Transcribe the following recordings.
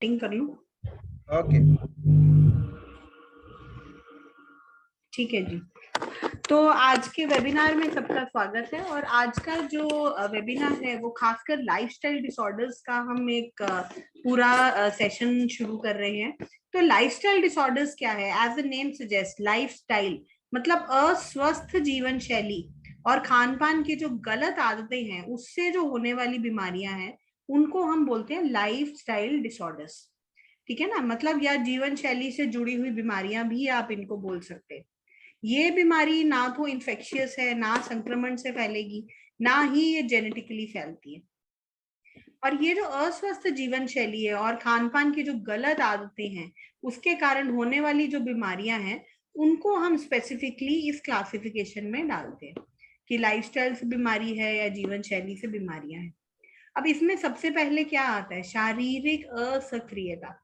टिंग कर लूं? ओके ठीक है जी। तो आज के वेबिनार में सबका स्वागत है। और आज का जो वेबिनार है वो खासकर लाइफस्टाइल डिसऑर्डर्स का हम एक पूरा सेशन शुरू कर रहे हैं। तो लाइफस्टाइल डिसऑर्डर्स क्या है? As the name suggest, lifestyle मतलब अस्वस्थ जीवन शैली और खान पान की जो गलत आदतें हैं उससे जो होने वाली बीमारियां हैं उनको हम बोलते हैं लाइफस्टाइल डिसऑर्डर्स। ठीक है ना? मतलब या जीवन शैली से जुड़ी हुई बीमारियां भी आप इनको बोल सकते हैं। ये बीमारी ना तो इन्फेक्शियस है, ना संक्रमण से फैलेगी, ना ही ये जेनेटिकली फैलती है। और ये जो अस्वस्थ जीवन शैली है और खान पान की जो गलत आदतें हैं उसके कारण होने वाली जो बीमारियां हैं उनको हम स्पेसिफिकली इस क्लासिफिकेशन में डालते हैं कि लाइफस्टाइल से बीमारी है या जीवन शैली से बीमारियां हैं। अब इसमें सबसे पहले क्या आता है? शारीरिक असक्रियता,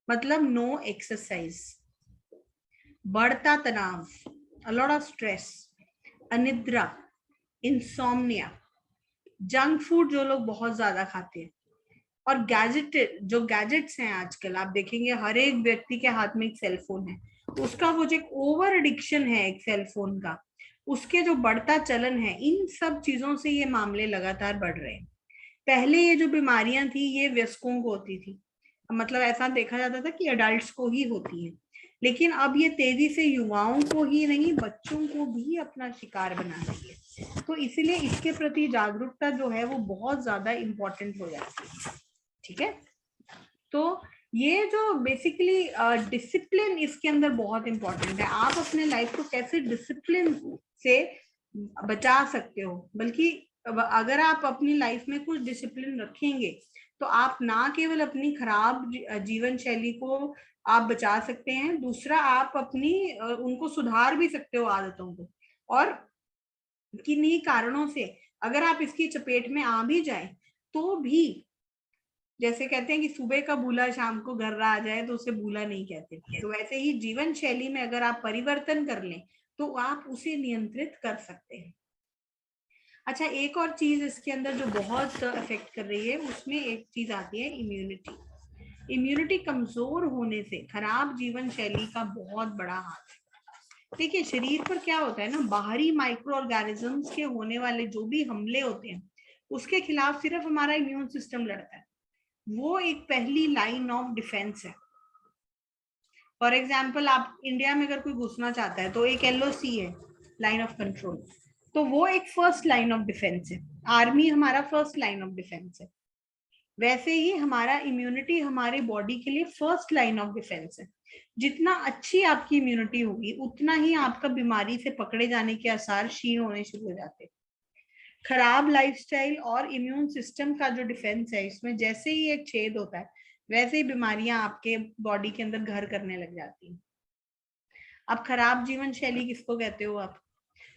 मतलब नो एक्सरसाइज, बढ़ता तनाव, a lot of stress, अनिद्रा, इंसोम्निया, जंक फूड जो लोग बहुत ज्यादा खाते हैं, और गैजेट्स हैं आजकल आप देखेंगे हर एक व्यक्ति के हाथ में एक सेल फोन है। उसका वो जो एक ओवर एडिक्शन है एक सेल फोन का, उसके जो बढ़ता चलन है, इन सब चीजों से ये मामले लगातार बढ़ रहे हैं। पहले ये जो बीमारियां थी ये वयस्कों को होती थी, मतलब ऐसा देखा जाता था कि अडल्ट्स को ही होती है, लेकिन अब ये तेजी से युवाओं को ही नहीं बच्चों को भी अपना शिकार बना रही है। तो इसीलिए इसके प्रति जागरूकता जो है वो बहुत ज्यादा इम्पोर्टेंट हो जाती है। ठीक है? तो ये जो बेसिकली डिसिप्लिन इसके अंदर बहुत इंपॉर्टेंट है। आप अपने लाइफ को कैसे डिसिप्लिन से बचा सकते हो, बल्कि अगर आप अपनी लाइफ में कुछ डिसिप्लिन रखेंगे तो आप ना केवल अपनी खराब जीवन शैली को आप बचा सकते हैं, दूसरा आप अपनी उनको सुधार भी सकते हो आदतों को। और किन्हीं कारणों से अगर आप इसकी चपेट में आ भी जाए तो भी, जैसे कहते हैं कि सुबह का भूला शाम को घर आ जाए तो उसे भूला नहीं कहते, तो वैसे ही जीवन शैली में अगर आप परिवर्तन कर लें तो आप उसे नियंत्रित कर सकते हैं। अच्छा, एक और चीज इसके अंदर जो बहुत अफेक्ट कर रही है उसमें एक चीज आती है इम्यूनिटी। इम्यूनिटी कमजोर होने से खराब जीवन शैली का बहुत बड़ा हाथ है। देखिए, शरीर पर क्या होता है ना, बाहरी माइक्रो ऑर्गेनिजम्स के होने वाले जो भी हमले होते हैं उसके खिलाफ सिर्फ हमारा इम्यून सिस्टम लड़ता है। वो एक पहली लाइन ऑफ डिफेंस है। फॉर एग्जाम्पल, आप इंडिया में अगर कोई घुसना चाहता है तो एक LOC है, लाइन ऑफ कंट्रोल, तो वो एक फर्स्ट लाइन ऑफ डिफेंस है। आर्मी हमारा फर्स्ट लाइन ऑफ डिफेंस है। वैसे ही हमारा इम्यूनिटी हमारे बॉडी के लिए फर्स्ट लाइन ऑफ डिफेंस है। जितना अच्छी आपकी इम्यूनिटी होगी उतना ही आपका बीमारी से पकड़े जाने के आसार क्षीण होने शुरू हो जाते हैं। खराब लाइफस्टाइल और इम्यून सिस्टम का जो डिफेंस है, इसमें जैसे ही एक छेद होता है वैसे ही बीमारियां आपके बॉडी के अंदर घर करने लग जाती हैं। अब खराब जीवन शैली किसको कहते हो आप?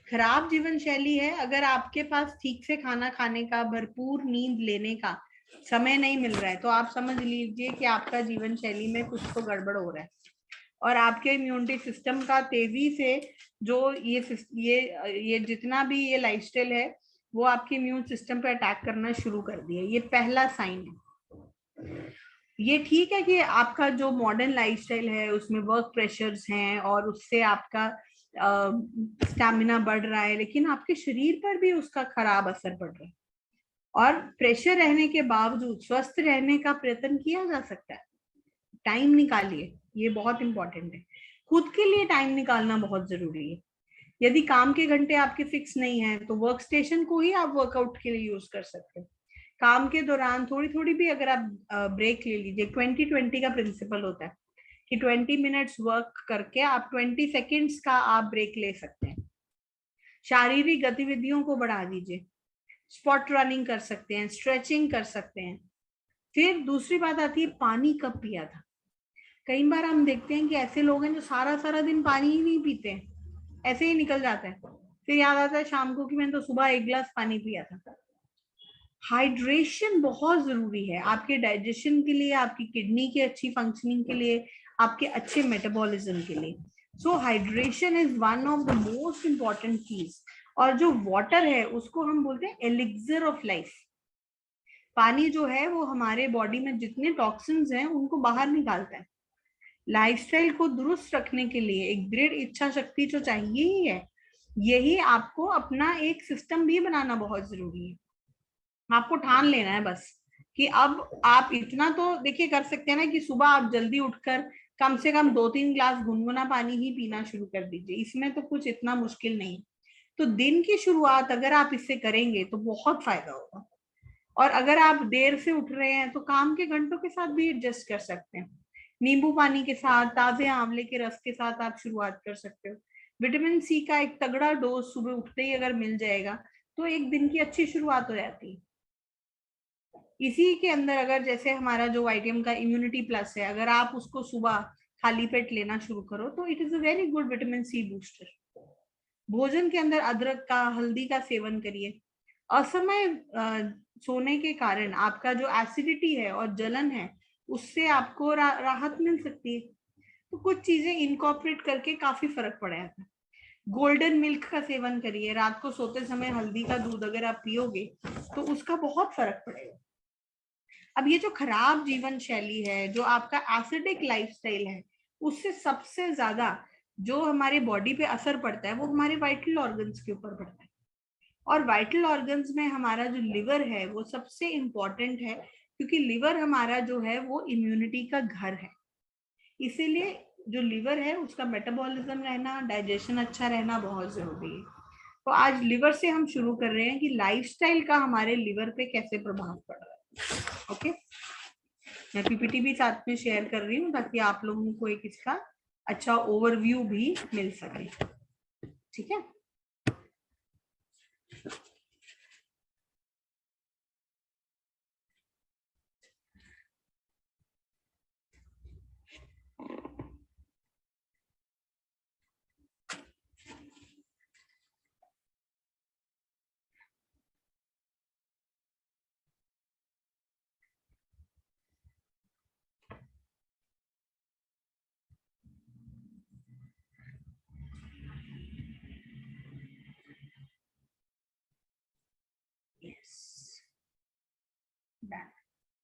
खराब जीवन शैली है अगर आपके पास ठीक से खाना खाने का, भरपूर नींद लेने का समय नहीं मिल रहा है, तो आप समझ लीजिए कि आपका जीवन शैली में कुछ तो गड़बड़ हो रहा है। और आपके इम्यूनिटी सिस्टम का तेजी से जो ये जितना भी ये लाइफस्टाइल है वो आपके इम्यून सिस्टम पे अटैक करना शुरू कर दिया, ये पहला साइन है। ये ठीक है कि आपका जो मॉडर्न लाइफस्टाइल है उसमें वर्क प्रेशर्स हैं और उससे आपका स्टैमिना बढ़ रहा है, लेकिन आपके शरीर पर भी उसका खराब असर पड़ रहा है। और प्रेशर रहने के बावजूद स्वस्थ रहने का प्रयत्न किया जा सकता है। टाइम निकालिए, ये बहुत इंपॉर्टेंट है। खुद के लिए टाइम निकालना बहुत जरूरी है। यदि काम के घंटे आपके फिक्स नहीं है तो वर्क स्टेशन को ही आप वर्कआउट के लिए यूज कर सकते हैं। काम के दौरान थोड़ी थोड़ी भी अगर आप ब्रेक ले लीजिए, 20-20 का प्रिंसिपल होता है कि 20 मिनट्स वर्क करके आप 20 सेकेंड्स का आप ब्रेक ले सकते हैं। शारीरिक गतिविधियों को बढ़ा दीजिए, स्पॉट रनिंग कर सकते हैं, स्ट्रेचिंग कर सकते हैं। फिर दूसरी बात आती है पानी कब पिया था। कई बार हम देखते हैं कि ऐसे लोग हैं जो सारा सारा दिन पानी ही नहीं पीते हैं, ऐसे ही निकल जाता है, फिर याद आता है शाम को कि मैंने तो सुबह 1 गिलास पानी पिया था। हाइड्रेशन बहुत जरूरी है आपके डाइजेशन के लिए, आपकी किडनी की अच्छी फंक्शनिंग के लिए, आपके अच्छे मेटाबॉलिज्म के लिए। So hydration is one of the most important चीज। और जो वाटर है उसको हम बोलते हैं एलिक्सर ऑफ लाइफ। पानी जो है वो हमारे बॉडी में जितने टॉक्सिन्स हैं उनको बाहर निकालता है। लाइफस्टाइल को दुरुस्त रखने के लिए एक दृढ़ इच्छा शक्ति जो चाहिए ही है, यही आपको अपना एक सिस्टम भी बनाना बहुत जरूरी है। आपको ठान लेना है बस कि अब आप इतना तो देखिए कर सकते हैं ना कि सुबह आप जल्दी उठकर कम से कम 2-3 ग्लास गुनगुना पानी ही पीना शुरू कर दीजिए। इसमें तो कुछ इतना मुश्किल नहीं। तो दिन की शुरुआत अगर आप इससे करेंगे तो बहुत फायदा होगा। और अगर आप देर से उठ रहे हैं तो काम के घंटों के साथ भी एडजस्ट कर सकते हैं। नींबू पानी के साथ, ताजे आंवले के रस के साथ आप शुरुआत कर सकते हो। विटामिन सी का एक तगड़ा डोज सुबह उठते ही अगर मिल जाएगा तो एक दिन की अच्छी शुरुआत हो जाती है। इसी के अंदर अगर जैसे हमारा जो वाइटम का इम्यूनिटी प्लस है, अगर आप उसको सुबह खाली पेट लेना शुरू करो तो it is a very good vitamin C booster. भोजन के अंदर अदरक का, हल्दी का सेवन करिए। असमय सोने के कारण आपका जो एसिडिटी है और जलन है उससे आपको राहत मिल सकती है। तो कुछ चीजें इनकॉर्पोरेट करके काफी फर्क पड़ा है। गोल्डन मिल्क का सेवन करिए। रात को सोते समय हल्दी का दूध अगर आप पियोगे तो उसका बहुत फर्क पड़ेगा। अब ये जो खराब जीवन शैली है, जो आपका एसिडिक लाइफस्टाइल है, उससे सबसे ज्यादा जो हमारे बॉडी पे असर पड़ता है वो हमारे वाइटल ऑर्गन्स के ऊपर पड़ता है। और वाइटल ऑर्गन्स में हमारा जो लिवर है वो सबसे इम्पोर्टेंट है, क्योंकि लिवर हमारा जो है वो इम्यूनिटी का घर है। इसीलिए जो लिवर है उसका मेटाबॉलिज्म रहना, डाइजेशन अच्छा रहना बहुत जरूरी है। तो आज लिवर से हम शुरू कर रहे हैं कि लाइफस्टाइल का हमारे लिवर पे कैसे प्रभाव पड़ रहा है। ओके, मैं पीपीटी भी साथ में शेयर कर रही हूँ ताकि आप लोगों को एक इसका अच्छा ओवरव्यू भी मिल सके। ठीक है,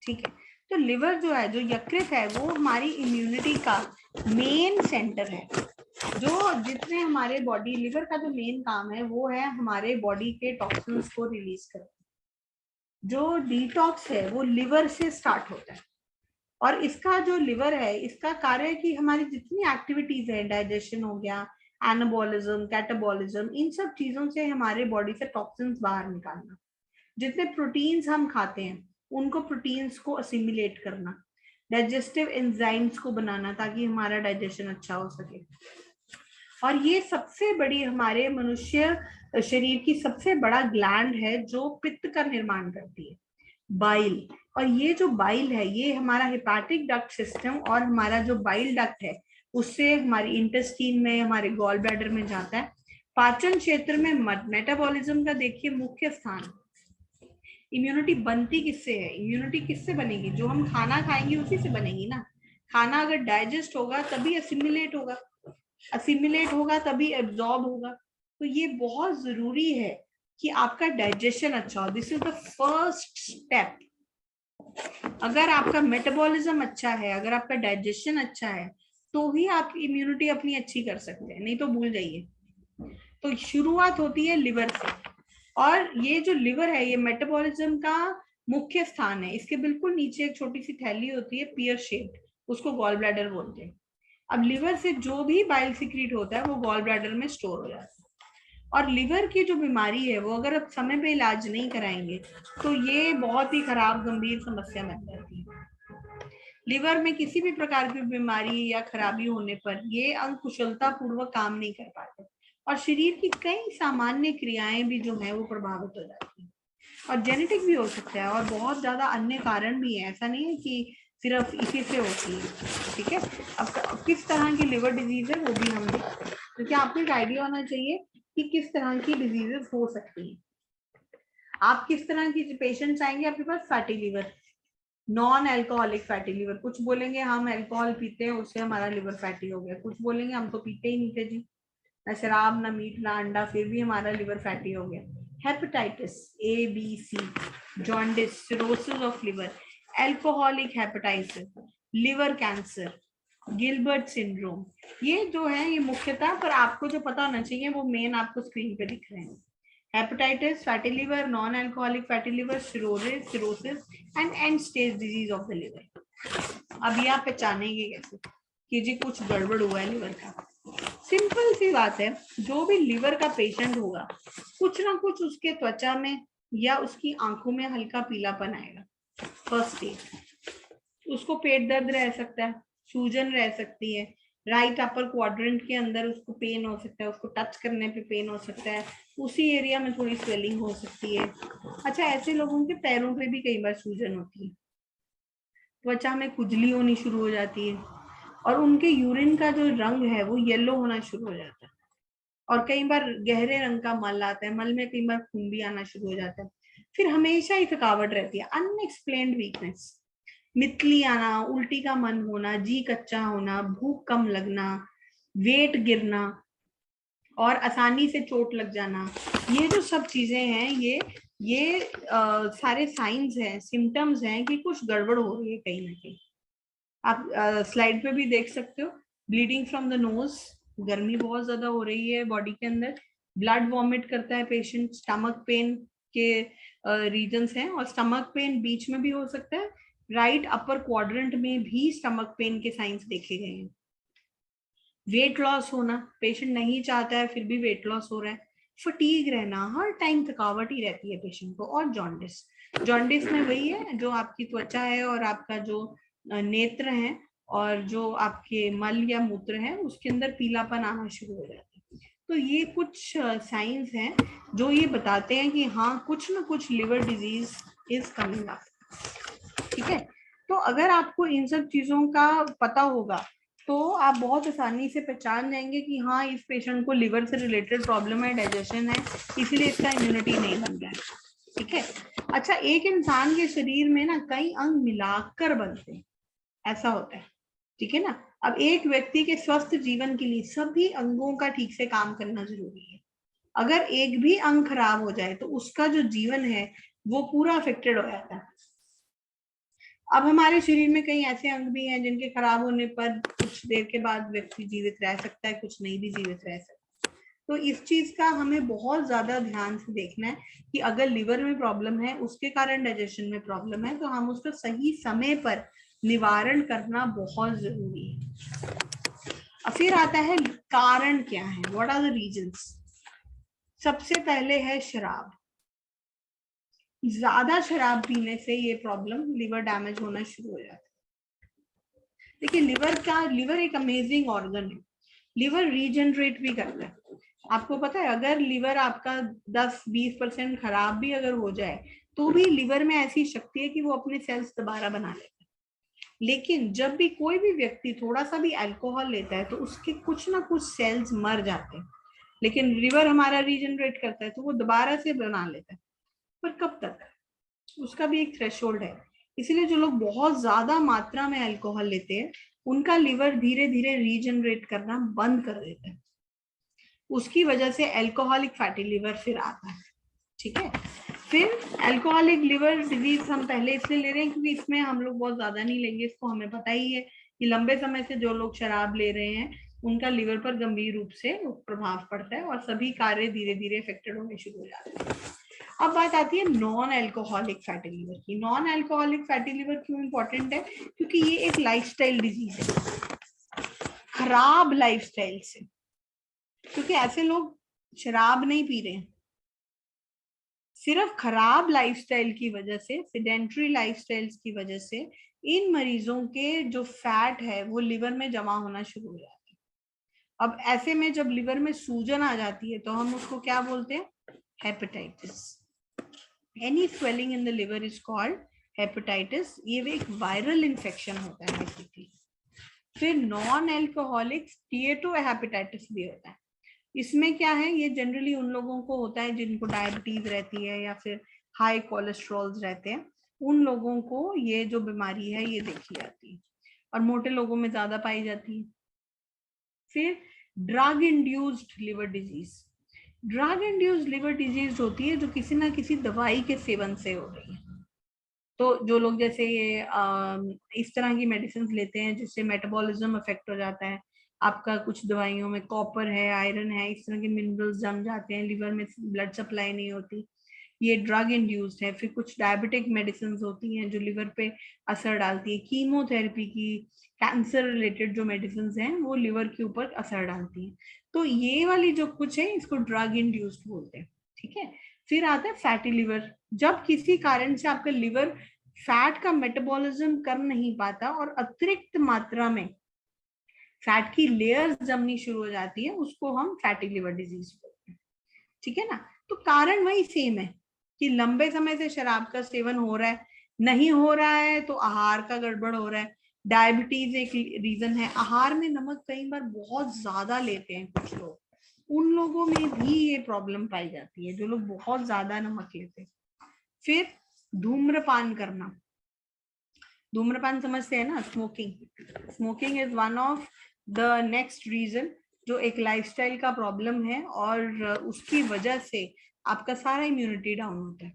ठीक है। तो लिवर जो है, जो यकृत है, वो हमारी इम्यूनिटी का मेन सेंटर है। जो जितने हमारे बॉडी, लिवर का जो मेन काम है वो है हमारे बॉडी के टॉक्सिन्स को रिलीज करना। जो डिटॉक्स है वो लिवर से स्टार्ट होता है। और इसका जो लिवर है, इसका कार्य है कि हमारी जितनी एक्टिविटीज है, डाइजेशन हो गया, एनाबॉलिज्म, कैटाबॉलिज्म, इन सब चीजों से हमारे बॉडी से टॉक्सिन्स बाहर निकालना। जितने प्रोटीन्स हम खाते हैं उनको, प्रोटीन्स को असिमिलेट करना, डाइजेस्टिव एंजाइम्स को बनाना ताकि हमारा डाइजेशन अच्छा हो सके। और ये सबसे बड़ी हमारे मनुष्य शरीर की सबसे बड़ा ग्लैंड है जो पित्त का निर्माण करती है, बाइल। और ये जो बाइल है ये हमारा हेपाटिक डक्ट सिस्टम और हमारा जो बाइल डक्ट है उससे हमारी इंटेस्टाइन में, हमारे गॉल ब्लैडर में जाता है। पाचन क्षेत्र में मेटाबॉलिज्म का देखिए मुख्य स्थान। इम्यूनिटी बनती किससे है? इम्यूनिटी किससे बनेगी? जो हम खाना खाएंगे उसी से बनेगी ना। खाना अगर डाइजेस्ट होगा तभी असिमिलेट होगा, असिमिलेट होगा तभी एब्जॉर्ब होगा। तो ये बहुत जरूरी है कि आपका डाइजेशन अच्छा हो। This is the first step. अगर आपका मेटाबॉलिज्म अच्छा है, अगर आपका डाइजेशन अच्छा है, तो ही आप इम्यूनिटी अपनी अच्छी कर सकते हैं, नहीं तो भूल जाइए। तो शुरुआत होती है लिवर से। और ये जो लिवर है ये मेटाबॉलिज्म का मुख्य स्थान है। इसके बिल्कुल नीचे एक छोटी सी थैली होती है पियर शेप्ड, उसको गॉल ब्लैडर बोलते हैं। अब लिवर से जो भी बाइल सिक्रीट होता है वो गॉल ब्लैडर में स्टोर हो जाता है। और लिवर की जो बीमारी है वो अगर आप समय पे इलाज नहीं कराएंगे तो ये बहुत ही खराब गंभीर समस्या बन जाती है। लिवर में किसी भी प्रकार की बीमारी या खराबी होने पर ये अंग कुशलता पूर्वक काम नहीं कर पाते और शरीर की कई सामान्य क्रियाएं भी जो है वो प्रभावित हो जाती है। और जेनेटिक भी हो सकता है और बहुत ज्यादा अन्य कारण भी है, ऐसा नहीं है कि सिर्फ इसी से होती है। ठीक है, अब किस तरह की लिवर डिजीज है वो भी हम देखते हैं, क्योंकि आपको एक आइडिया होना चाहिए कि किस तरह की डिजीजेस हो सकती है। आप किस तरह की पेशेंट्स आएंगे आपके पास? Fatty liver, non alcoholic fatty liver. कुछ बोलेंगे हम अल्कोहल पीते हैं उससे हमारा लिवर फैटी हो गया, कुछ बोलेंगे हम तो पीते ही नहीं थे जी, ना शराब ना मीट ना अंडा, फिर भी हमारा लिवर फैटी हो गया। Hepatitis A B C, jaundice, cirrhosis of liver, alcoholic hepatitis, liver cancer, Gilbert syndrome, ये जो है ये मुख्यतः, पर आपको जो पता होना चाहिए वो मेन आपको स्क्रीन पे दिख रहे हैं। Hepatitis, fatty liver, non alcoholic fatty liver, cirrhosis and and stage disease of the liver. अब ये आप पहचानेंगे कैसे कि जी कुछ गड़बड़ हुआ है लिवर का? सिंपल सी बात है, जो भी लिवर का पेशेंट होगा कुछ ना कुछ उसके त्वचा में या उसकी आंखों में हल्का पीलापन आएगा। First stage. उसको पेट दर्द रह सकता है, सूजन रह सकती है, राइट अपर क्वाड्रेंट के अंदर उसको पेन हो सकता है, उसको टच करने पे पेन हो सकता है, उसी एरिया में थोड़ी स्वेलिंग हो सकती है। अच्छा, ऐसे लोगों के पैरों पे भी कई बार सूजन होती है, त्वचा में खुजली होनी शुरू हो जाती है, और उनके यूरिन का जो रंग है वो येलो होना शुरू हो जाता है, और कई बार गहरे रंग का मल आता है, मल में कई बार खून भी आना शुरू हो जाता है। फिर हमेशा ही थकावट रहती है, अनएक्सप्लेन्ड वीकनेस, मितली आना, उल्टी का मन होना, जी कच्चा होना, भूख कम लगना, वेट गिरना और आसानी से चोट लग जाना, ये जो सब चीजें हैं ये सारे साइंस हैं, सिम्टम्स हैं कि कुछ गड़बड़ हो रही है कहीं ना कहीं। आप स्लाइड पे भी देख सकते हो, ब्लीडिंग फ्रॉम द नोज, गर्मी बहुत ज्यादा हो रही है बॉडी के अंदर, ब्लड वॉमिट करता है पेशेंट, स्टमक पेन के रीजंस हैं, और स्टमक पेन बीच में भी हो सकता है, राइट अपर क्वाड्रेंट में भी स्टमक पेन के साइंस देखे गए हैं। वेट लॉस होना, पेशेंट नहीं चाहता है फिर भी वेट लॉस हो रहा है, फटीग रहना, हर टाइम थकावट ही रहती है पेशेंट को, और जॉन्डिस। जॉन्डिस में वही है, जो आपकी त्वचा है और आपका जो नेत्र है और जो आपके मल या मूत्र है उसके अंदर पीलापन आना शुरू हो जाता है। तो ये कुछ साइंस हैं जो ये बताते हैं कि हाँ कुछ ना कुछ liver disease is coming up. ठीक है, तो अगर आपको इन सब चीजों का पता होगा तो आप बहुत आसानी से पहचान जाएंगे कि हाँ इस पेशेंट को लिवर से रिलेटेड प्रॉब्लम है, डाइजेशन है, इसीलिए इसका इम्यूनिटी नहीं बन रहा है। ठीक है, अच्छा, एक इंसान के शरीर में ना कई अंग मिलाकर बनते हैं, ऐसा होता है। ठीक है ना, अब एक व्यक्ति के स्वस्थ जीवन के लिए सभी अंगों का ठीक से काम करना जरूरी है। अगर एक भी अंग खराब हो जाए तो उसका जो जीवन है वो पूरा अफेक्टेड हो जाता है। अब हमारे शरीर में कई ऐसे अंग भी हैं जिनके खराब होने पर कुछ देर के बाद व्यक्ति जीवित रह सकता है, कुछ नहीं भी जीवित रह सकता। तो इस चीज का हमें बहुत ज्यादा ध्यान से देखना है कि अगर लिवर में प्रॉब्लम है, उसके कारण डाइजेशन में प्रॉब्लम है, तो हम उसका सही समय पर निवारण करना बहुत जरूरी है। अब फिर आता है कारण क्या है, व्हाट आर द रीजंस। सबसे पहले है शराब। ज्यादा शराब पीने से ये प्रॉब्लम लिवर डैमेज होना शुरू हो जाता है। देखिए, लिवर एक अमेजिंग ऑर्गन है, लिवर रीजनरेट भी करता है। आपको पता है, अगर लिवर आपका 10-20% खराब भी अगर हो जाए तो भी लिवर में ऐसी शक्ति है कि वो अपने सेल्स दोबारा बना लेता है। लेकिन जब भी कोई भी व्यक्ति थोड़ा सा भी अल्कोहल लेता है तो उसके कुछ ना कुछ सेल्स मर जाते हैं, लेकिन लिवर हमारा रीजनरेट करता है तो वो दोबारा से बना लेता है। पर कब तक, उसका भी एक थ्रेशोल्ड है। इसीलिए जो लोग बहुत ज्यादा मात्रा में अल्कोहल लेते हैं उनका लिवर धीरे धीरे रीजनरेट करना बंद कर देता है, उसकी वजह से अल्कोहलिक फैटी लिवर फिर आता है। ठीक है, फिर अल्कोहलिक लिवर डिजीज हम पहले इसलिए ले रहे हैं क्योंकि इसमें हम लोग बहुत ज्यादा नहीं लेंगे, इसको हमें पता ही है कि लंबे समय से जो लोग शराब ले रहे हैं उनका लिवर पर गंभीर रूप से प्रभाव पड़ता है और सभी कार्य धीरे धीरे इफेक्टेड होने शुरू हो जाते हैं। अब बात आती है नॉन अल्कोहलिक फैटी लिवर की। नॉन अल्कोहलिक फैटी लिवर क्यों इंपॉर्टेंट है? क्योंकि ये एक लाइफस्टाइल डिजीज है, खराब लाइफस्टाइल से। क्योंकि ऐसे लोग शराब नहीं पी रहे हैं, सिर्फ खराब लाइफस्टाइल की वजह से, सेडेंटरी लाइफस्टाइल्स की वजह से इन मरीजों के जो फैट है वो लिवर में जमा होना शुरू हो जाता है। अब ऐसे में जब लिवर में सूजन आ जाती है तो हम उसको क्या बोलते हैं? Hepatitis. Any swelling in the liver is called hepatitis. ये एक वायरल इन्फेक्शन होता है बेसिकली। फिर नॉन एल्कोहलिक स्टीएटोहेपेटाइटिस भी होता है। इसमें क्या है, ये जनरली उन लोगों को होता है जिनको डायबिटीज रहती है या फिर हाई कोलेस्ट्रॉल रहते हैं, उन लोगों को ये जो बीमारी है ये देखी जाती है और मोटे लोगों में ज्यादा पाई जाती है। फिर drug induced liver disease, drug induced liver disease होती है जो किसी ना किसी दवाई के सेवन से हो रही है। तो जो लोग जैसे ये इस तरह की मेडिसिन लेते हैं जिससे मेटाबॉलिज्म अफेक्ट हो जाता है, आपका कुछ दवाइयों में कॉपर है, आयरन है, इस तरह के मिनरल्स जम जाते हैं, लिवर में ब्लड सप्लाई नहीं होती, ये ड्रग इंड्यूस्ड है। फिर कुछ डायबिटिक मेडिसिन होती हैं जो लिवर पे असर डालती है, कीमोथेरेपी की, कैंसर रिलेटेड जो मेडिसिन हैं वो लिवर के ऊपर असर डालती हैं। तो ये वाली जो कुछ है इसको ड्रग इंड्यूस्ड बोलते हैं, ठीक है। फिर आता है फैटी लिवर। जब किसी कारण से आपका लिवर फैट का मेटाबॉलिज्म कर नहीं पाता और अतिरिक्त मात्रा में फैट की लेयर्स जमनी शुरू हो जाती है, उसको हम फैटी लिवर डिजीज बोलते हैं, ठीक है ना। तो कारण वही सेम है कि लंबे समय से शराब का सेवन हो रहा है, नहीं हो रहा है तो आहार का गड़बड़ हो रहा है। डायबिटीज एक रीजन है, आहार में नमक कई बार बहुत ज्यादा लेते हैं कुछ लोग, उन लोगों में भी ये प्रॉब्लम पाई जाती है जो लोग बहुत ज्यादा नमक लेते हैं। फिर धूम्रपान करना, धूम्रपान समझते हैं ना, smoking. Smoking is one of the next reason जो एक लाइफस्टाइल का प्रॉब्लम है और उसकी वजह से आपका सारा इम्यूनिटी डाउन होता है।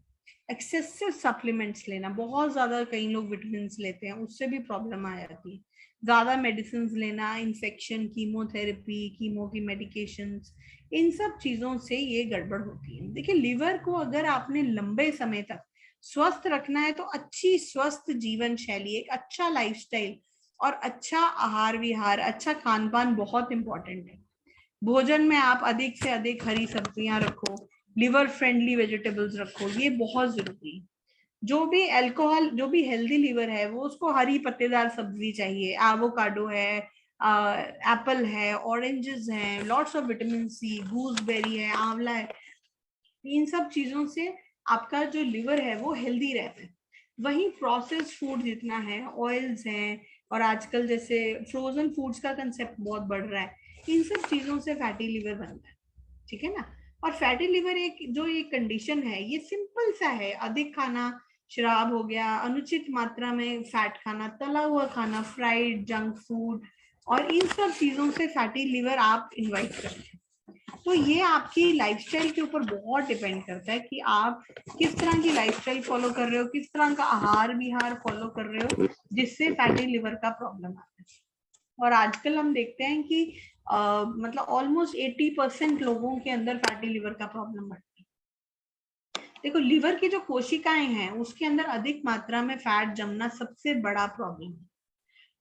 एक्सेसिव सप्लीमेंट्स लेना, बहुत ज्यादा कई लोग विटामिन लेते हैं, उससे भी प्रॉब्लम आ जाती है। ज्यादा मेडिसिन लेना, इन्फेक्शन, कीमोथेरेपी, कीमो की मेडिकेशन, इन सब चीजों से ये गड़बड़ होती है। देखिए लिवर को अगर आपने लंबे समय तक स्वस्थ रखना है तो अच्छी स्वस्थ जीवन शैली, एक अच्छा लाइफस्टाइल और अच्छा आहार विहार, अच्छा खान पान बहुत इंपॉर्टेंट है। भोजन में आप अधिक से अधिक हरी सब्जियां रखो, लिवर फ्रेंडली वेजिटेबल्स रखो, ये बहुत जरूरी है। जो भी अल्कोहल, जो भी हेल्दी लिवर है वो उसको हरी पत्तेदार सब्जी चाहिए, एवोकाडो है, एप्पल है, ऑरेंजेस हैं, lots of vitamin C, gooseberry है, आंवला है, इन सब चीजों से आपका जो लिवर है वो हेल्दी रहता है। वहीं प्रोसेस्ड फूड जितना है, ऑयल्स हैं, और आजकल जैसे फ्रोजन फूड्स का कंसेप्ट बहुत बढ़ रहा है, इन सब चीजों से फैटी लिवर बनता है, ठीक है ना। और फैटी लिवर एक जो ये कंडीशन है ये सिंपल सा है, अधिक खाना, शराब हो गया, अनुचित मात्रा में फैट खाना, तला हुआ खाना, फ्राइड जंक फूड, और इन सब चीजों से फैटी लिवर आप इन्वाइट करते हैं। तो ये आपकी लाइफस्टाइल के ऊपर बहुत डिपेंड करता है कि आप किस तरह की लाइफस्टाइल फॉलो कर रहे हो, किस तरह का आहार विहार फॉलो कर रहे हो जिससे फैटी लिवर का प्रॉब्लम आता है। और आजकल हम देखते हैं कि मतलब ऑलमोस्ट 80% लोगों के अंदर फैटी लिवर का प्रॉब्लम बढ़ता है। देखो लिवर की जो कोशिकाएं हैं उसके अंदर अधिक मात्रा में फैट जमना सबसे बड़ा प्रॉब्लम है।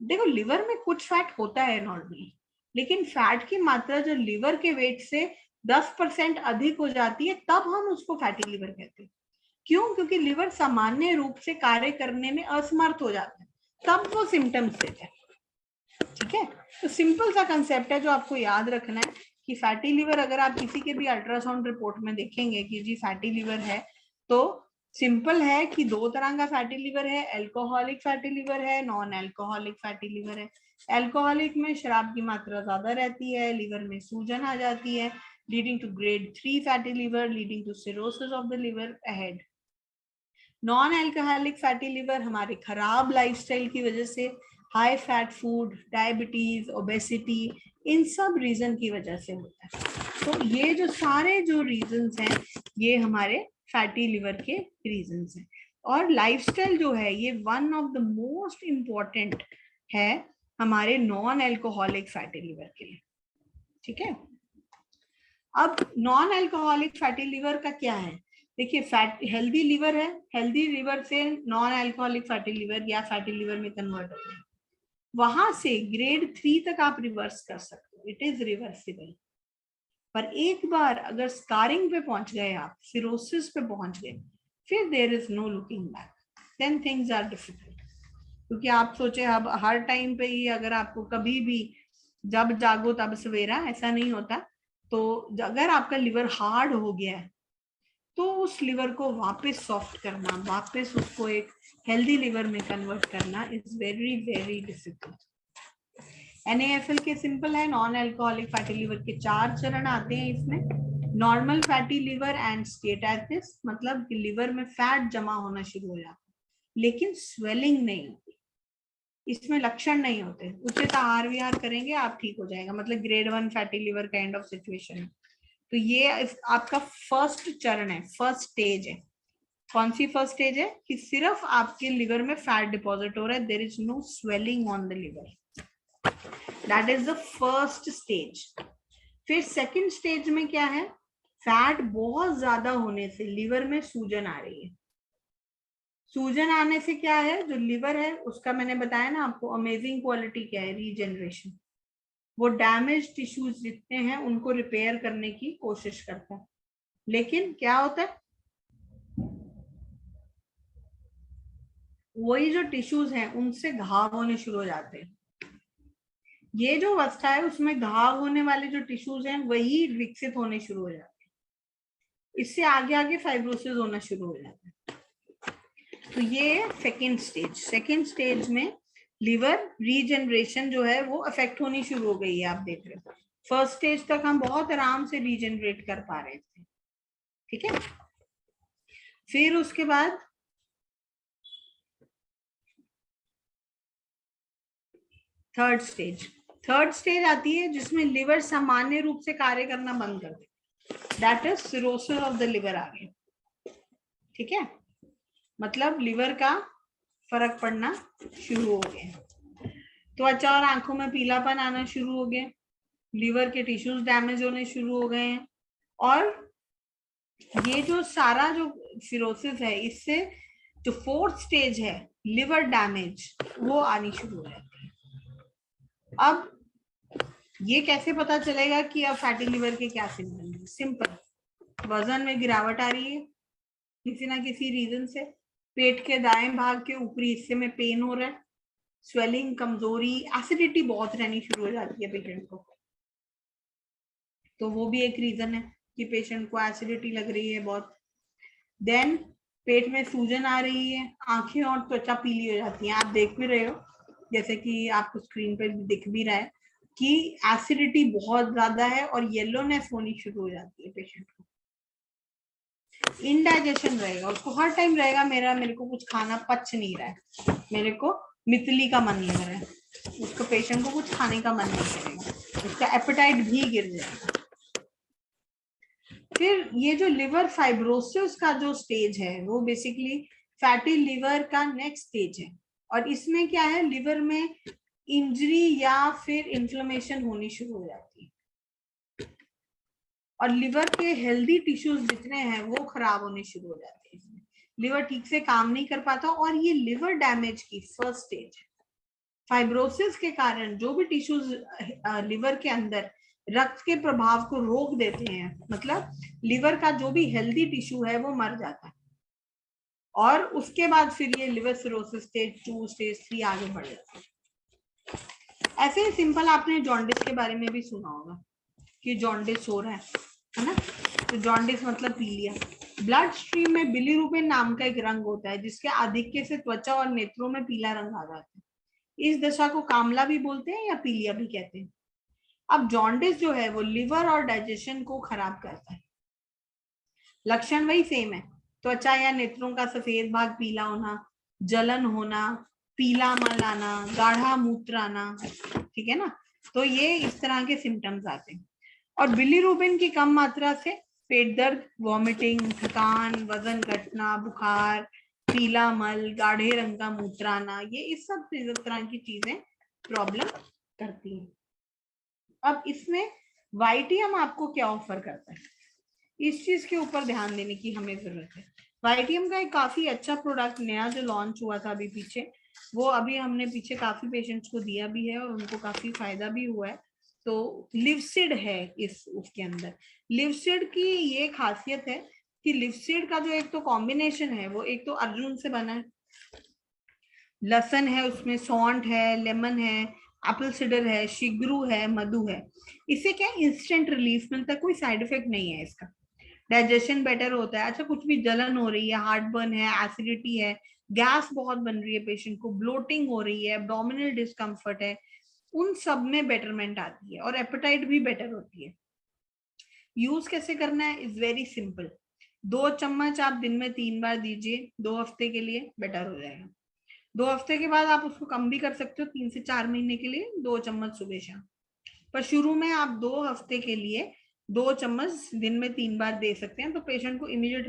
देखो लिवर में कुछ फैट होता है नॉर्मली, लेकिन फैट की मात्रा जो लिवर के वेट से 10% अधिक हो जाती है तब हम उसको फैटी लिवर कहते हैं। क्यों? क्योंकि लिवर सामान्य रूप से कार्य करने में असमर्थ हो जाता है, तब वो सिम्टम्स देते हैं, ठीक है। तो सिंपल सा कंसेप्ट है जो आपको याद रखना है कि फैटी लिवर अगर आप किसी के भी अल्ट्रासाउंड रिपोर्ट में देखेंगे कि जी फैटी लिवर है, तो सिंपल है कि दो तरह का फैटी लिवर है, एल्कोहलिक फैटी लिवर है, नॉन एल्कोहलिक फैटी लिवर है। एल्कोहलिक में शराब की मात्रा ज्यादा रहती है, लिवर में सूजन आ जाती है, leading to grade 3 fatty liver, leading to cirrhosis of the liver ahead. Non alcoholic fatty liver हमारे खराब लाइफस्टाइल की वजह से, high fat food, diabetes, obesity, इन सब रीजन की वजह से होता है। तो ये जो सारे जो रीजंस हैं ये हमारे फैटी लिवर के रीजंस हैं। और लाइफस्टाइल जो है ये one of the most important है हमारे नॉन एल्कोहलिक फैटी लिवर के लिए, ठीक है। अब नॉन एल्कोहलिक फैटी लिवर का क्या है? देखिए फैट हेल्दी लिवर है, हेल्दी लिवर से नॉन एल्कोहलिक फैटी लिवर या फैटी लिवर में कन्वर्ट होते हैं, वहां से ग्रेड 3 तक आप रिवर्स कर सकते हो, इट इज रिवर्सिबल। पर एक बार अगर स्कारिंग पे पहुंच गए आप, सिरोसिस पे पहुंच गए, फिर there is no looking back, then things are difficult. क्योंकि आप सोचे अब हर टाइम पे ही अगर आपको कभी भी जब जागो तब सवेरा, ऐसा नहीं होता। तो अगर आपका लिवर हार्ड हो गया है तो उस लिवर को वापस सॉफ्ट करना, वापस उसको एक हेल्दी लिवर में कन्वर्ट करना is very very difficult. NaFL के सिंपल है, नॉन एल्कोहलिक फैटी लिवर के 4 चरण आते हैं इसमें। नॉर्मल फैटी लिवर एंड स्टेटासिस, मतलब कि लिवर में फैट जमा होना शुरू हो जाता है लेकिन स्वेलिंग नहीं होती, इसमें लक्षण नहीं होते, उचित आहार विहार करेंगे आप ठीक हो जाएगा, मतलब grade 1 fatty liver kind of situation. तो ये आपका फर्स्ट चरण है, फर्स्ट स्टेज है। कौन सी फर्स्ट स्टेज है? कि सिर्फ आपके लिवर में फैट डिपॉजिट हो रहा है, there is no swelling on the liver, that is the first stage. फिर सेकंड स्टेज में क्या है? फैट बहुत ज्यादा होने से लिवर में सूजन आ रही है। सूजन आने से क्या है, जो लिवर है उसका मैंने बताया ना आपको अमेजिंग क्वालिटी क्या है, रीजनरेशन। वो डैमेज टिश्यूज जितने हैं उनको रिपेयर करने की कोशिश करता है। लेकिन क्या होता है, वही जो टिश्यूज हैं उनसे घाव होने शुरू हो जाते हैं। ये जो अवस्था है उसमें घाव होने वाले जो टिश्यूज हैं वही विकसित होने शुरू हो जाते हैं। इससे आगे आगे फाइब्रोसिस होना शुरू हो जाता है। तो ये सेकेंड स्टेज। सेकेंड स्टेज में लिवर रीजनरेशन जो है वो अफेक्ट होनी शुरू हो गई है, आप देख रहे हो। फर्स्ट स्टेज तक हम बहुत आराम से रीजनरेट कर पा रहे थे, ठीक है। फिर उसके बाद थर्ड स्टेज। थर्ड स्टेज आती है जिसमें लिवर सामान्य रूप से कार्य करना बंद कर दे, that is cirrhosis of the liver आ गया, ठीक है। मतलब लिवर का फर्क पड़ना शुरू हो गया। त्वचा और आंखों में पीलापन आना शुरू हो गया, लिवर के टिश्यूज डैमेज होने शुरू हो गए हैं। और ये जो सारा जो सिरोसिस है, इससे जो फोर्थ स्टेज है लिवर डैमेज, वो आनी शुरू हो जाती है। अब ये कैसे पता चलेगा कि अब फैटी लिवर के क्या सिम्टम है? सिंपल, वजन में गिरावट आ रही है किसी ना किसी रीजन से, पेट के दाएं भाग के ऊपरी हिस्से में पेन हो रहा है, स्वेलिंग, कमजोरी, एसिडिटी बहुत रहनी शुरू हो जाती है पेशेंट को। तो वो भी एक रीजन है कि पेशेंट को एसिडिटी लग रही है बहुत। देन पेट में सूजन आ रही है, आंखें और त्वचा पीली हो जाती है। आप देख भी रहे हो, जैसे कि आपको स्क्रीन पर दिख भी रहा है कि एसिडिटी बहुत ज्यादा है और येलोनेस होनी शुरू हो जाती है पेशेंट को। इनडाइजेशन रहेगा, उसको हर टाइम रहेगा मेरे को कुछ खाना पच नहीं रहा है, मेरे को मितली का मन लग रहा है। उसको पेशेंट को कुछ खाने का मन नहीं करेगा, उसका एपेटाइट भी गिर जाएगा। फिर ये जो लिवर फाइब्रोसिस का जो स्टेज है वो बेसिकली फैटी लिवर का नेक्स्ट स्टेज है। और इसमें क्या है, लिवर में इंजरी या फिर इन्फ्लेमेशन होनी शुरू हो जाती है और लिवर के हेल्दी टिश्यूज जितने हैं वो खराब होने शुरू हो जाते हैं। लिवर ठीक से काम नहीं कर पाता और ये लिवर डैमेज की फर्स्ट स्टेज है। फाइब्रोसिस के कारण जो भी टिश्यूज लिवर के अंदर रक्त के प्रभाव को रोक देते हैं, मतलब लिवर का जो भी हेल्दी टिश्यू है वो मर जाता है और उसके बाद फिर ये लिवर सिरोसिस स्टेज 2, स्टेज 3 आगे बढ़ जाता है। ऐसे ही सिंपल आपने जॉन्डिस के बारे में भी सुना होगा कि जॉन्डिस हो रहा है ना। तो जॉन्डिस मतलब पीलिया। ब्लड स्ट्रीम में बिलीरुबिन नाम का एक रंग होता है जिसके आधिक्य से त्वचा और नेत्रों में पीला रंग आ जाता है। इस दशा को कामला भी बोलते हैं या पीलिया भी कहते हैं। अब जॉन्डिस जो है वो लिवर और डाइजेशन को खराब करता है। लक्षण वही सेम है, त्वचा या नेत्रों का सफेद भाग पीला होना, जलन होना, पीला मल आना, गाढ़ा मूत्र आना, ठीक है ना। तो ये इस तरह के सिम्टम्स आते हैं। और बिलीरुबिन की कम मात्रा से पेट दर्द, वॉमिटिंग, थकान, वजन घटना, बुखार, पीला मल, गाढ़े रंग का मूत्र आना, ये इस सब तरह की चीजें प्रॉब्लम करती हैं। अब इसमें वाइटियम आपको क्या ऑफर करता है, इस चीज के ऊपर ध्यान देने की हमें जरूरत है। वाइटियम का एक काफी अच्छा प्रोडक्ट नया जो लॉन्च हुआ था अभी पीछे, वो अभी हमने पीछे काफी पेशेंट्स को दिया भी है और उनको काफी फायदा भी हुआ है। तो लिवसिड है इस उसके अंदर। लिवसिड की ये खासियत है कि लिवसिड का जो एक तो कॉम्बिनेशन है वो एक तो अर्जुन से बना है, लसन है उसमें, सौंठ है, लेमन है, एप्पल सिडर है, शिगरू है, मधु है। इससे क्या इंस्टेंट रिलीफ मिलता है, कोई साइड इफेक्ट नहीं है इसका। डाइजेशन बेटर होता है। अच्छा, कुछ भी जलन हो रही है, हार्ट बर्न है, एसिडिटी है, गैस बहुत बन रही है पेशेंट को, ब्लोटिंग हो रही है, एब्डोमिनल डिस्कम्फर्ट है, उन सब में बेटरमेंट आती है और एपेटाइट भी बेटर होती है। यूज कैसे करना है इज वेरी सिंपल। 2 चम्मच आप दिन में 3 बार दीजिए, 2 हफ्ते के लिए बेटर हो जाएगा। 2 हफ्ते के बाद आप उसको कम भी कर सकते हो, 3 से 4 महीने के लिए 2 चम्मच सुबह शाम। पर शुरू में आप 2 हफ्ते के लिए 2 चम्मच दिन में 3 बार दे सकते हैं, तो पेशेंट को इमीडिएट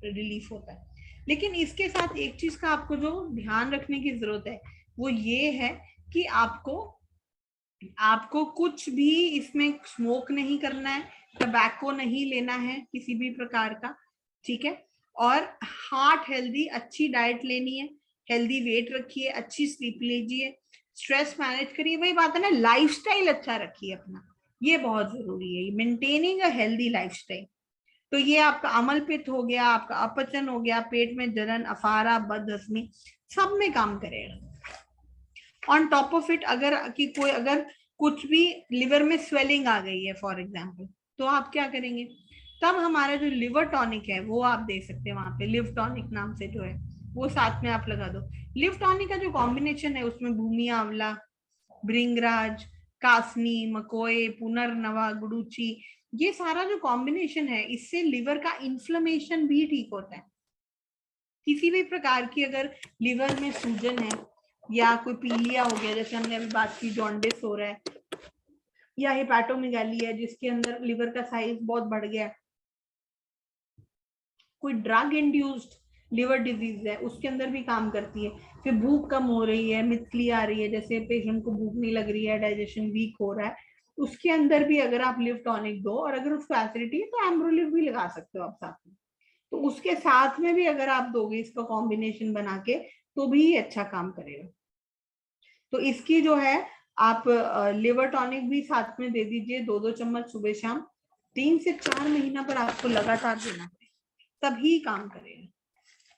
रिलीफ होता है। लेकिन इसके साथ एक चीज का आपको जो ध्यान रखने की जरूरत है वो ये है कि आपको कुछ भी इसमें स्मोक नहीं करना है, टबैको नहीं लेना है किसी भी प्रकार का, ठीक है। और हार्ट हेल्दी अच्छी डाइट लेनी है, हेल्दी वेट रखिए, अच्छी स्लीप लीजिए, स्ट्रेस मैनेज करिए, वही बात है ना, लाइफस्टाइल अच्छा रखिए अपना, ये बहुत जरूरी है, मेंटेनिंग अ हेल्दी लाइफस्टाइल। तो ये आपका अमल पित्त हो गया, आपका अपचन हो गया, पेट में जलन, अफारा, बदहजमी, सब में काम करेगा। ऑन टॉप ऑफ इट अगर कुछ भी लिवर में स्वेलिंग आ गई है फॉर एग्जाम्पल, तो आप क्या करेंगे, तब हमारा जो लिवर टॉनिक है वो आप दे सकते हैं वहां पे, लिव टॉनिक नाम से जो है वो साथ में आप लगा दो। लिव टॉनिक का जो कॉम्बिनेशन है उसमें भूमि आंवला, भृंगराज, कासनी, मकोए, पुनर्नवा, गुड़ूची, ये सारा जो कॉम्बिनेशन है इससे लिवर का इन्फ्लेमेशन भी ठीक होता है। किसी भी प्रकार की अगर लिवर में सूजन है या कोई पीलिया हो गया, जैसे हमने अभी बात की जॉन्डिस हो रहा है, या हेपाटोमेगाली है जिसके अंदर लिवर का साइज बहुत बढ़ गया, कोई ड्रग इंड्यूस्ड लिवर डिजीज है उसके अंदर भी काम करती है। फिर भूख कम हो रही है, मितली आ रही है, जैसे पेशेंट को भूख नहीं लग रही है, डाइजेशन वीक हो रहा है, उसके अंदर भी अगर आप लिव टॉनिक दो, और अगर उसको एसिडिटी है तो एम्ब्रोलिव भी लगा सकते हो आप साथ में, तो उसके साथ में भी अगर आप दोगे इसका कॉम्बिनेशन बना के तो भी अच्छा काम करेगा। तो इसकी जो है आप लिवर टॉनिक भी साथ में दे दीजिए, 2-2 चम्मच सुबह शाम, 3 से 4 महीना पर आपको लगातार देना है, तभी काम करेगा,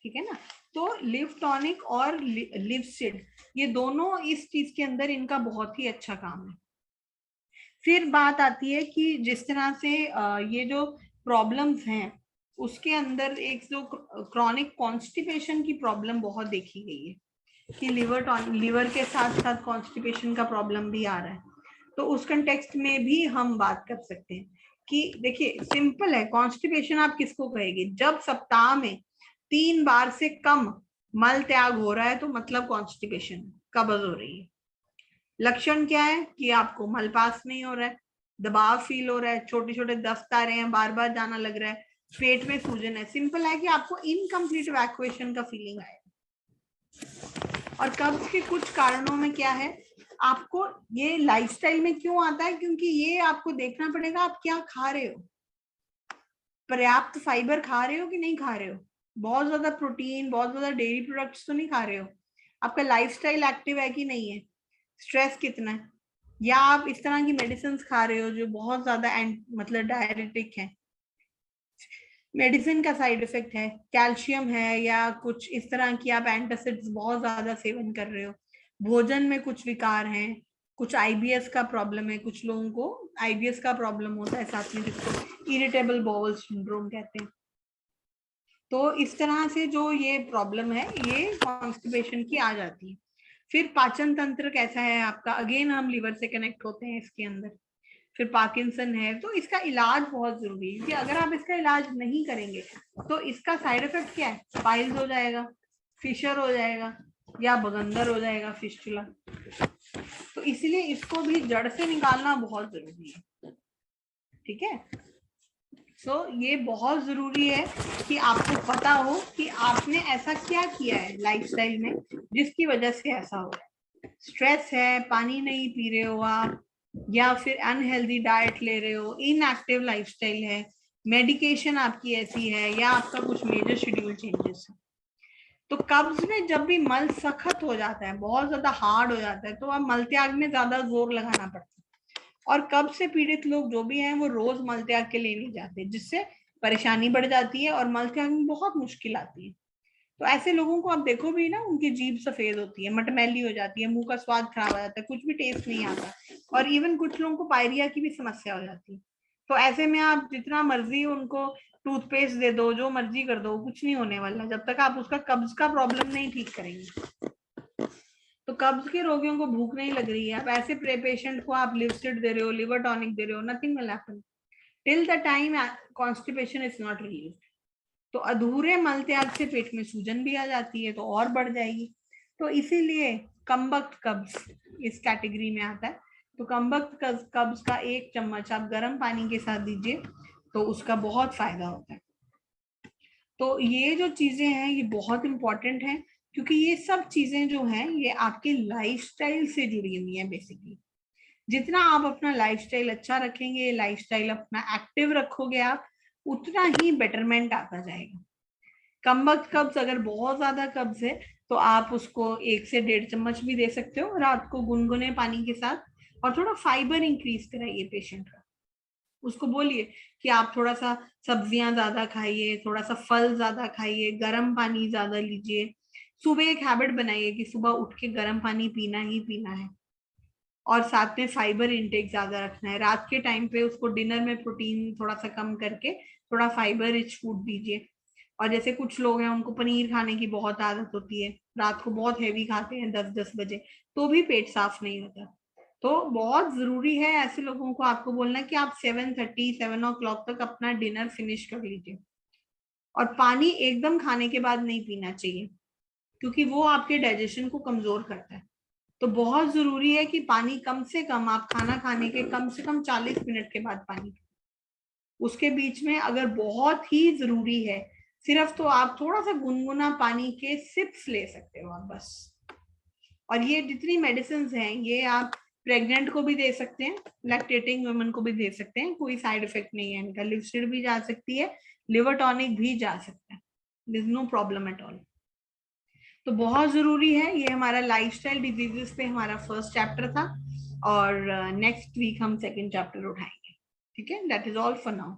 ठीक है ना। तो लिव टॉनिक और लिवसिड, ये दोनों इस चीज के अंदर इनका बहुत ही अच्छा काम है। फिर बात आती है कि जिस तरह से ये जो प्रॉब्लम्स हैं उसके अंदर एक जो क्रॉनिक कॉन्स्टिपेशन की प्रॉब्लम बहुत देखी गई है कि लिवर के साथ साथ कॉन्स्टिपेशन का प्रॉब्लम भी आ रहा है, तो उस कंटेक्स्ट में भी हम बात कर सकते हैं कि देखिए सिंपल है, कॉन्स्टिपेशन आप किसको कहेंगे, जब सप्ताह में 3 बार से कम मल त्याग हो रहा है तो मतलब कॉन्स्टिपेशन, कब्ज हो रही है। लक्षण क्या है कि आपको मल पास नहीं हो रहा है, दबाव फील हो रहा है, छोटे छोटे दस्त आ रहे हैं, बार बार जाना लग रहा है, पेट में सूजन है, सिंपल है कि आपको इनकम्प्लीट इवैक्यूएशन का फीलिंग आएगा। और कब्ज के कुछ कारणों में क्या है, आपको ये लाइफस्टाइल में क्यों आता है, क्योंकि ये आपको देखना पड़ेगा आप क्या खा रहे हो, पर्याप्त फाइबर खा रहे हो कि नहीं खा रहे हो, बहुत ज्यादा प्रोटीन, बहुत ज्यादा डेयरी प्रोडक्ट्स तो नहीं खा रहे हो, आपका लाइफस्टाइल एक्टिव है कि नहीं है, स्ट्रेस कितना है, या आप इस तरह की मेडिसिन खा रहे हो जो बहुत ज्यादा मतलब डायरेटिक है, मेडिसिन का साइड इफेक्ट है, कैल्शियम है, या कुछ इस तरह की आप एंटासिड्स बहुत ज्यादा सेवन कर रहे हो, भोजन में कुछ विकार हैं, कुछ आईबीएस का प्रॉब्लम है, कुछ लोगों को आईबीएस का प्रॉब्लम होता है साथ में, जिसको इरिटेबल बाउल सिंड्रोम कहते हैं। तो इस तरह से जो ये प्रॉब्लम है ये कॉन्स्टिपेशन की आ जाती है। फिर पाचन तंत्र कैसा है आपका, अगेन हम लिवर से कनेक्ट होते हैं इसके अंदर। फिर पार्किंसन है, तो इसका इलाज बहुत जरूरी है कि अगर आप इसका इलाज नहीं करेंगे तो इसका साइड इफेक्ट क्या है, पाइल्स हो जाएगा, फिशर हो जाएगा, या बगंदर हो जाएगा, फिस्टुला। तो इसलिए इसको भी जड़ से निकालना बहुत जरूरी है, ठीक है। सो ये बहुत जरूरी है कि आपको पता हो कि आपने ऐसा क्या किया है लाइफस्टाइल में जिसकी वजह से ऐसा हो रहा है। स्ट्रेस है, पानी नहीं पी रहे हो आप, या फिर अनहेल्दी डाइट ले रहे हो, इनएक्टिव लाइफस्टाइल है, मेडिकेशन आपकी ऐसी है, या आपका कुछ मेजर शेड्यूल चेंजेस है। तो कब्ज में जब भी मल सख्त हो जाता है, बहुत ज्यादा हार्ड हो जाता है, तो आप मल त्याग में ज्यादा जोर लगाना पड़ता है। और कब्ज से पीड़ित लोग जो भी हैं वो रोज मल त्याग के लिए नहीं जाते, जिससे परेशानी बढ़ जाती है और मल त्याग में बहुत मुश्किल आती है। तो ऐसे लोगों को आप देखो भी ना, उनकी जीभ सफेद होती है, मटमैली हो जाती है, मुंह का स्वाद खराब हो जाता है, कुछ भी टेस्ट नहीं आता, और इवन कुछ लोगों को पायरिया की भी समस्या हो जाती है। तो ऐसे में आप जितना मर्जी उनको टूथपेस्ट दे दो, जो मर्जी कर दो, कुछ नहीं होने वाला जब तक आप उसका कब्ज का प्रॉब्लम नहीं ठीक करेंगे। तो कब्ज के रोगियों को भूख नहीं लग रही है, अब ऐसे पेशेंट को आप लिवसिड दे रहे हो, लिवर टॉनिक दे रहे हो, nothing will happen till the time constipation is not relieved. तो अधूरे मल त्याग से पेट में सूजन भी आ जाती है तो और बढ़ जाएगी। तो इसीलिए कमबख्त कब्ज इस कैटेगरी में आता है। तो कमबख्त कब्ज का 1 चम्मच आप गर्म पानी के साथ दीजिए तो उसका बहुत फायदा होता है। तो ये जो चीजें हैं ये बहुत इंपॉर्टेंट हैं, क्योंकि ये सब चीजें जो हैं ये आपके लाइफस्टाइल से जुड़ी हुई हैं बेसिकली। जितना आप अपना लाइफस्टाइल अच्छा रखेंगे, लाइफस्टाइल अपना एक्टिव रखोगे आप, उतना ही बेटरमेंट आता जाएगा। कमबख्त कब्ज अगर बहुत ज्यादा कब्ज है तो आप उसको 1 से 1.5 चम्मच भी दे सकते हो रात को गुनगुने पानी के साथ, और थोड़ा फाइबर इंक्रीज कराइए पेशेंट का। उसको बोलिए कि आप थोड़ा सा सब्जियां ज्यादा खाइए, थोड़ा सा फल ज्यादा खाइए, गर्म पानी ज्यादा लीजिए। सुबह एक हैबिट बनाइए कि सुबह उठ के गर्म पानी पीना ही पीना है, और साथ में फाइबर इंटेक ज्यादा रखना है। रात के टाइम पे उसको डिनर में प्रोटीन थोड़ा सा कम करके थोड़ा फाइबर रिच फूड दीजिए। और जैसे कुछ लोग हैं उनको पनीर खाने की बहुत आदत होती है, रात को बहुत हैवी खाते हैं 10-10 बजे, तो भी पेट साफ नहीं होता। तो बहुत जरूरी है ऐसे लोगों को आपको बोलना कि आप 7:30 7 o'clock तक अपना डिनर फिनिश कर लीजिए। और पानी एकदम खाने के बाद नहीं पीना चाहिए, क्योंकि वो आपके डाइजेशन को कमजोर करता है। तो बहुत जरूरी है कि पानी कम से कम आप खाना खाने के कम से कम 40 मिनट के बाद पानी, उसके बीच में अगर बहुत ही जरूरी है सिर्फ, तो आप थोड़ा सा गुनगुना पानी के सिप्स ले सकते हो आप बस। और ये जितनी मेडिसिन हैं ये आप प्रेग्नेंट को भी दे सकते हैं, लैक्टेटिंग वुमेन को भी दे सकते हैं, कोई साइड इफेक्ट नहीं है इनका। लिवस्टिड भी जा सकती है, लिवर टॉनिक भी जा सकता है, there is no problem at all. तो बहुत जरूरी है, ये हमारा लाइफस्टाइल डिजीजेस पे हमारा फर्स्ट चैप्टर था, और नेक्स्ट वीक हम सेकंड चैप्टर उठाएंगे। ठीक है, that is all for now.